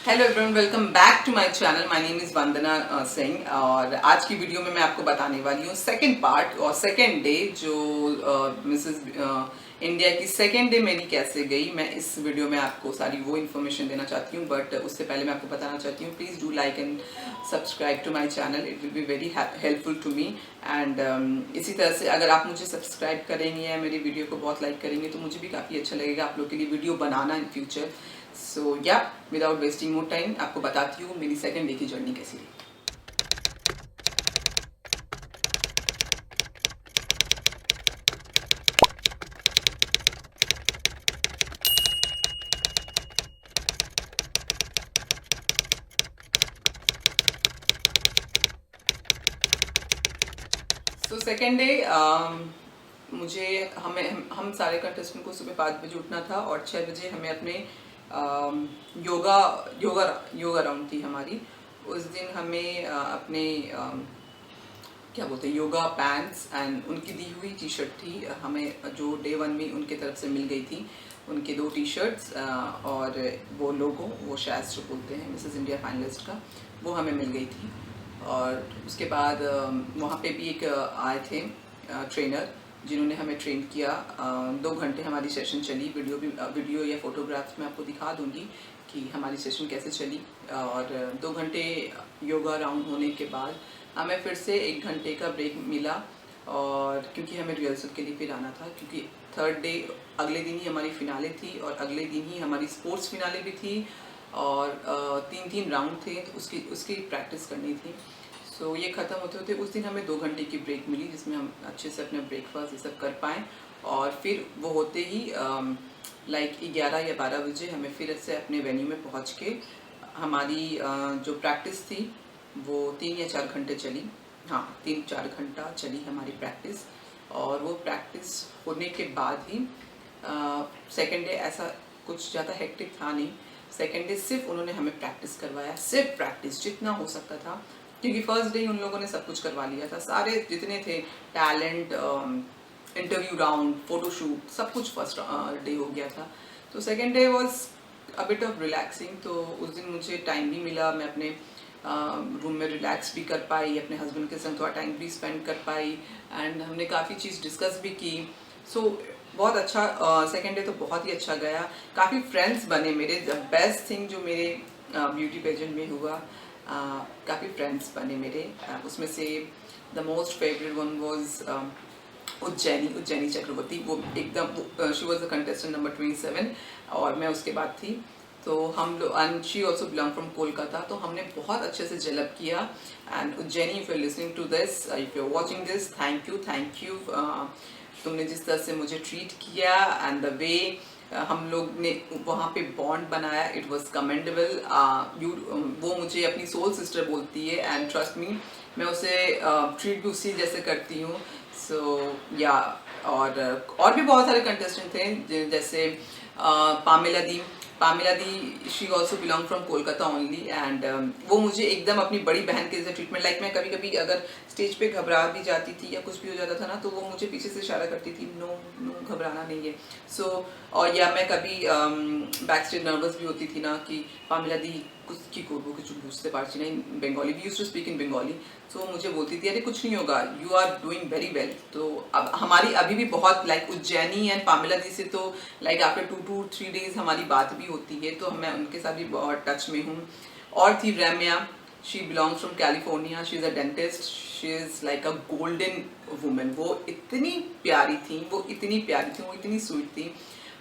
Hello everyone, welcome back to my channel. My name is Vandana Singh और आज की video में मैं आपको बताने वाली हूँ सेकंड पार्ट और सेकंड डे जो मिसेस इंडिया की सेकंड डे मेरी कैसे गई। मैं इस वीडियो में आपको सारी वो इन्फॉर्मेशन देना चाहती हूँ, बट उससे पहले मैं आपको बताना चाहती हूँ please do like and subscribe to my channel. It will be very helpful to me and इसी तरह से अगर आप मुझे सब्सक्राइब करेंगे या मेरी वीडियो को बहुत लाइक करेंगे तो मुझे भी काफ़ी अच्छा लगेगा आप लोग के लिए वीडियो बनाना इन फ्यूचर। सो या विदाउट वेस्टिंग मोर टाइम आपको बताती हूँ मेरी सेकंड डे की जर्नी कैसी रही। सो सेकेंड डे मुझे हम सारे कंटेस्टेंट को सुबह 5 बजे उठना था और 6 बजे हमें अपने योगा योगा योगा राउंड थी हमारी। उस दिन हमें अपने क्या बोलते हैं योगा पैंट्स एंड उनकी दी हुई टी शर्ट थी हमें जो डे 1 में उनके तरफ से मिल गई थी। उनके 2 टी शर्ट्स और वो लोगो वो शायद जो बोलते हैं मिसेस इंडिया फाइनलिस्ट का वो हमें मिल गई थी। और उसके बाद वहाँ पे भी एक आए थे ट्रेनर जिन्होंने हमें ट्रेन किया। 2 घंटे हमारी सेशन चली। वीडियो या फोटोग्राफ्स में आपको दिखा दूंगी कि हमारी सेशन कैसे चली। और 2 घंटे योगा राउंड होने के बाद हमें फिर से 1 घंटे का ब्रेक मिला और क्योंकि हमें रिहर्सल के लिए फिर आना था, क्योंकि थर्ड डे अगले दिन ही हमारी फिनाले थी और अगले दिन ही हमारी स्पोर्ट्स फिनाले भी थी और 3-3 राउंड थे तो उसकी प्रैक्टिस करनी थी। सो ये ख़त्म होते होते उस दिन हमें 2 घंटे की ब्रेक मिली जिसमें हम अच्छे से अपने ब्रेकफास्ट ये सब कर पाएँ। और फिर वो होते ही लाइक 11 या 12 बजे हमें फिर से अपने वेन्यू में पहुंच के हमारी जो प्रैक्टिस थी वो 3 या 4 घंटे चली। हाँ, 3-4 घंटा चली हमारी प्रैक्टिस। और वो प्रैक्टिस होने के बाद ही सेकेंड डे ऐसा कुछ ज़्यादा हेक्टिक था नहीं। सेकेंड डे सिर्फ उन्होंने हमें प्रैक्टिस करवाया, सिर्फ प्रैक्टिस जितना हो सकता था, क्योंकि फर्स्ट डे उन लोगों ने सब कुछ करवा लिया था। सारे जितने थे टैलेंट, इंटरव्यू राउंड, फोटोशूट सब कुछ फर्स्ट डे हो गया था। तो second day was a bit of relaxing. तो उस दिन मुझे टाइम भी मिला, मैं अपने रूम में रिलैक्स भी कर पाई, अपने हस्बैंड के साथ थोड़ा टाइम भी स्पेंड कर पाई एंड हमने काफ़ी चीज़ डिस्कस भी की। सो बहुत अच्छा सेकेंड डे तो बहुत ही अच्छा गया। काफ़ी फ्रेंड्स बने मेरे। द बेस्ट थिंग जो मेरे ब्यूटी पेजेंट में हुआ, काफ़ी फ्रेंड्स बने मेरे। उसमें से the most favourite one was Ujjaini Chakraborty. वो एकदम she was the contestant number 27 और मैं उसके बाद थी। तो हम लोग and she also belong from Kolkata. तो हमने बहुत अच्छे से जेलअप किया। And Ujjaini, if you are listening to this, if you are watching this, thank you. तुमने जिस तरह से मुझे ट्रीट किया एंड द वे हम लोग ने वहाँ पे बॉन्ड बनाया, इट वॉज कमेंडेबल। वो मुझे अपनी सोल सिस्टर बोलती है एंड ट्रस्ट मी, मैं उसे ट्रीट भी उसी जैसे करती हूँ। सो या और भी बहुत सारे कंटेस्टेंट थे जैसे Pamila di she also belong from Kolkata only and वो मुझे एकदम अपनी बड़ी बहन के जैसे ट्रीटमेंट, लाइक मैं कभी कभी अगर स्टेज पे घबरा भी जाती थी या कुछ भी हो जाता था ना तो वो मुझे पीछे से इशारा करती थी, नो नो घबराना नहीं है। सो और या मैं कभी बैक स्टेज नर्वस भी होती थी ना कि पामिला दी कुछ की করবো কিছু বুঝতে পারছি না, Bengali we used to speak in Bangali. So मुझे बोलती थी अरे कुछ नहीं होगा, you are doing very well. तो अब हमारी अभी भी बहुत लाइक उज्जैनी एंड पामिला दी से तो लाइक आफ्टर 2 to 3 डेज हमारी बात भी होती है, तो मैं उनके साथ भी बहुत टच में हूँ। और थी Ramya, she belongs from California, she is a dentist, she is like a golden women. वो इतनी प्यारी थी, वो इतनी स्वीट थी।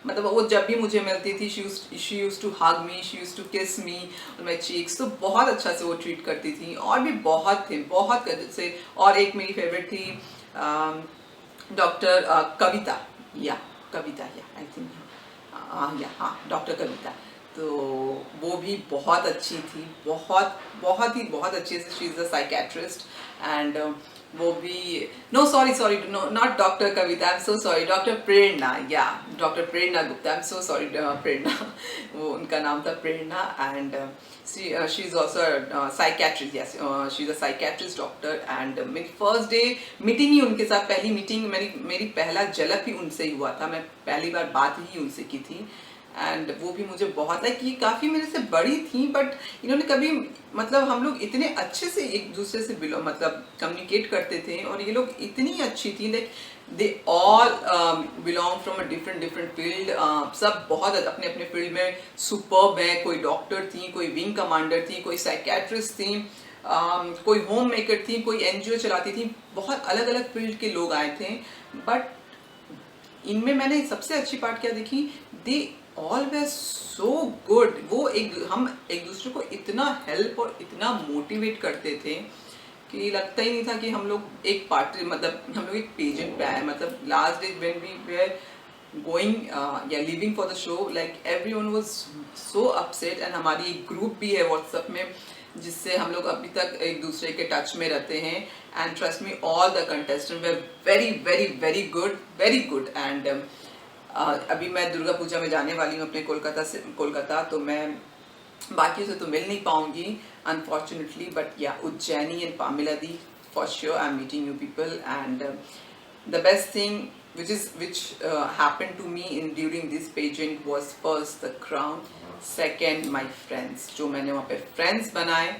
मतलब वो जब भी मुझे मिलती थी she used to hug me, she used to kiss me on my cheeks. तो बहुत अच्छा से वो ट्रीट करती थी। और भी बहुत थे, बहुत से। और एक मेरी फेवरेट थी डॉक्टर कविता, या आई थिंक, हाँ डॉक्टर कविता। तो वो भी बहुत अच्छी थी, बहुत अच्छी से। She is a psychiatrist and वो भी no sorry no not doctor Kavita, I am so sorry, doctor Prerna, या doctor Prerna Gupta, I am so sorry Prerna वो उनका नाम था Prerna. And she is also psychiatrist, yes she is a psychiatrist doctor. And मेरी first day meeting ही उनके साथ, पहली मीटिंग मेरी पहला झलक ही उनसे ही हुआ था। मैं पहली बार बात ही उनसे की थी एंड वो भी मुझे बहुत लाइक, ये काफ़ी मेरे से बड़ी थी बट इन्होंने कभी मतलब हम लोग इतने अच्छे से एक दूसरे से मतलब कम्युनिकेट करते थे और ये लोग इतनी अच्छी थी like they all belong from a different different field, सब बहुत अपने अपने फील्ड में सुपर्ब है। कोई डॉक्टर थी, कोई विंग कमांडर थी, कोई साइकेट्रिस्ट थी, कोई होम मेकर थी, कोई एनजीओ चलाती थी, बहुत अलग अलग फील्ड के लोग आए थे। बट इनमें मैंने सबसे अच्छी पार्ट क्या देखी, they all way so good. वो हम एक दूसरे को इतना हेल्प और इतना मोटिवेट करते थे कि लगता ही नहीं था कि हम लोग एक पार्टी मतलब हम लोग एक पेजेंट पे आए। मतलब last day when we were going या leaving for the show, like everyone was so upset. And हमारी एक ग्रुप भी है व्हाट्सएप में जिससे हम लोग अभी तक एक दूसरे के टच में रहते हैं। And trust me, all the contestant were very very very good, very good. And अभी मैं दुर्गा पूजा में जाने वाली हूँ अपने कोलकाता, तो मैं बाकियों से तो मिल नहीं पाऊंगी unfortunately, but yeah Ujjaini and Pamila di for sure I am meeting you people. And the best thing which happened to me in during this pageant was first the crown, second my friends। जो मैंने वहाँ पे friends बनाए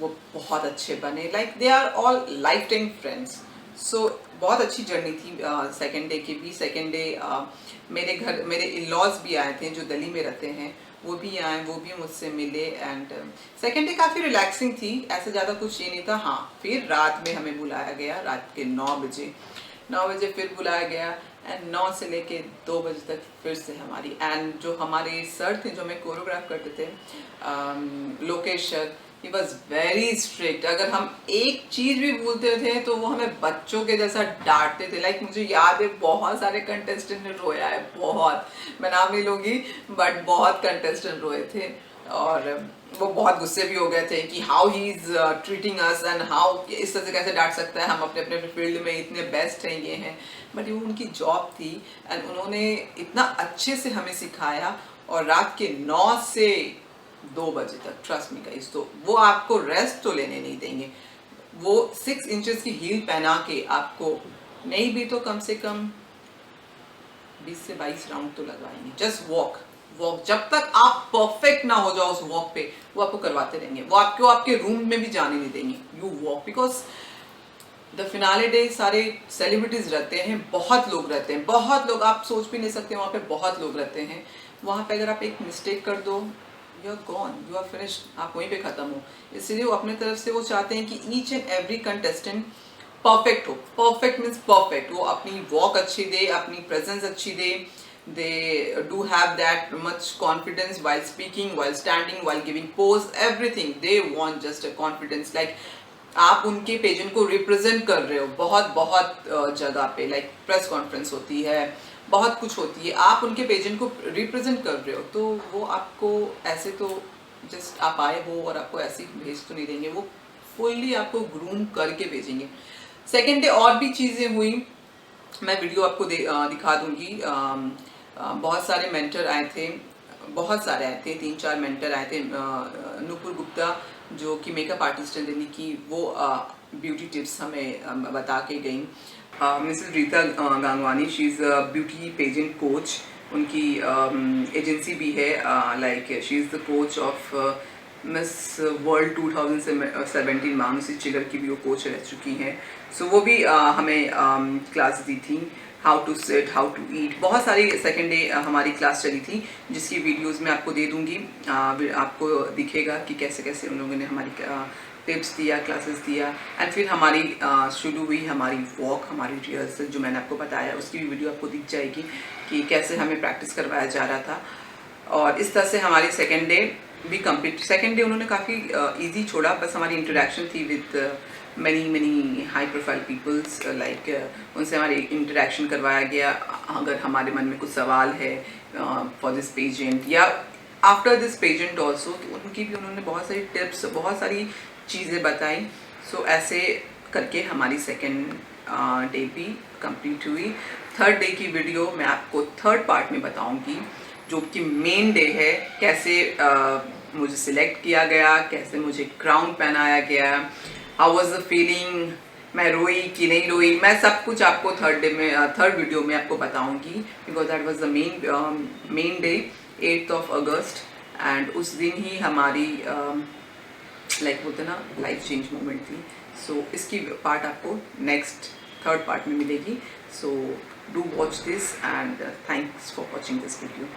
वो बहुत अच्छे बने, like they are all lifetime friends। so बहुत अच्छी जर्नी थी सेकेंड डे की भी। सेकेंड डे मेरे इन-लॉज भी आए थे जो दिल्ली में रहते हैं, वो भी आए, वो भी मुझसे मिले। एंड सेकेंड डे काफ़ी रिलैक्सिंग थी, ऐसा ज़्यादा कुछ ये नहीं था। हाँ, फिर रात में हमें बुलाया गया, रात के 9 बजे फिर बुलाया गया। एंड 9 से लेके 2 बजे तक फिर से हमारी, एंड जो हमारे सर थे जो हमें कोरियोग्राफ करते थे, Lokesh sir, he was very strict. अगर हम एक चीज़ भी भूलते थे तो वो हमें बच्चों के जैसा डांटते थे। लाइक मुझे याद है बहुत सारे कंटेस्टेंट ने रोया है, बहुत, मैं नाम नहीं लूँगी बट बहुत कंटेस्टेंट रोए थे। और वो बहुत गुस्से भी हो गए थे कि how he is treating us and how इस तरह से कैसे डांट सकता है, हम अपने अपने फील्ड में इतने बेस्ट हैं, ये हैं। बट वो उनकी जॉब थी एंड उन्होंने इतना अच्छे से हमें सिखाया। और रात के 9 से 2 बजे तक, ट्रस्ट मी गाइस, तो वो आपको रेस्ट तो लेने नहीं देंगे। वो 6 इंचेस की हील पहना के आपको नहीं भी तो कम से कम 20 से 22 राउंड तो लगवाएंगे। जस्ट वॉक, जब तक आप परफेक्ट ना हो जाओ उस वॉक पे, वो आपको करवाते रहेंगे। वो आपको आपके रूम में भी जाने नहीं देंगे। You walk, because the finale day सारे सेलिब्रिटीज रहते हैं, बहुत लोग रहते हैं, बहुत लोग, आप सोच भी नहीं सकते वहाँ पे बहुत लोग रहते हैं। वहाँ पे अगर आप एक मिस्टेक कर दो, you are gone, you are finished, आप वहीं पे खत्म हो। इसलिए वो अपने तरफ से वो चाहते हैं कि each and every contestant perfect हो। परफेक्ट मीन्स परफेक्ट, वो अपनी वॉक अच्छी दे, अपनी प्रेजेंस अच्छी दे। They do have that much confidence while speaking, while standing, while giving pose, everything they want just a confidence। like आप उनके पेजेंट को represent कर रहे हो बहुत बहुत जगह पे, लाइक प्रेस कॉन्फ्रेंस होती है, बहुत कुछ होती है, आप उनके पेजेंट को रिप्रेजेंट कर रहे हो, तो वो आपको ऐसे तो जस्ट आप आए हो और आपको ऐसे ही भेज तो नहीं देंगे, वो फुल्ली आपको ग्रूम करके भेजेंगे। सेकेंड डे और भी चीज़ें हुई, मैं वीडियो आपको दिखा दूंगी। बहुत सारे मेंटर आए थे, बहुत सारे आए थे, 3-4 मेंटर आए थे। नूपुर गुप्ता जो कि मेकअप आर्टिस्ट है दिल्ली की, वो ब्यूटी टिप्स हमें बता के गई। Mrs Rita Gangwani, she is a beauty pageant coach, उनकी एजेंसी भी है, like she is the coach of Miss World 2017 Manushi Chhillar की भी वो कोच रह चुकी हैं। सो वो भी हमें क्लास दी थी, how to sit, how to eat, बहुत सारी सेकेंड डे हमारी क्लास चली थी, जिसकी वीडियोस मैं आपको दे दूंगी। आपको दिखेगा कि कैसे कैसे उन लोगों ने हमारी टिप्स दिया, क्लासेस दिया। एंड फिर हमारी शुरू हुई हमारी वॉक, हमारी रिहर्सल जो मैंने आपको बताया, उसकी भी वीडियो आपको दिख जाएगी कि कैसे हमें प्रैक्टिस करवाया जा रहा था। और इस तरह से हमारी सेकेंड डे भी कंप्लीट। सेकेंड डे उन्होंने काफ़ी ईजी छोड़ा, बस हमारी इंटरेक्शन थी with many high profile peoples, like उनसे हमारी इंटरेक्शन करवाया गया। अगर हमारे मन में कुछ सवाल है फॉर दिस पेजेंट या आफ्टर दिस पेजेंट ऑल्सो, उनकी भी उन्होंने बहुत सारी टिप्स, बहुत सारी चीज़ें बताई। सो ऐसे करके हमारी सेकेंड डे भी कंप्लीट हुई। थर्ड डे की वीडियो मैं आपको थर्ड पार्ट में बताऊंगी, जो कि मेन डे है, कैसे मुझे सिलेक्ट किया गया, कैसे मुझे क्राउन पहनाया गया, हाउ वाज द फीलिंग, मैं रोई कि नहीं रोई, मैं सब कुछ आपको थर्ड वीडियो में आपको बताऊंगी, because that was the main day. 8th of August, and उस दिन ही हमारी लाइक बोलते ना लाइफ चेंज मोमेंट थी. सो इसकी पार्ट आपको नेक्स्ट थर्ड पार्ट में मिलेगी. So do watch this and thanks for watching this video.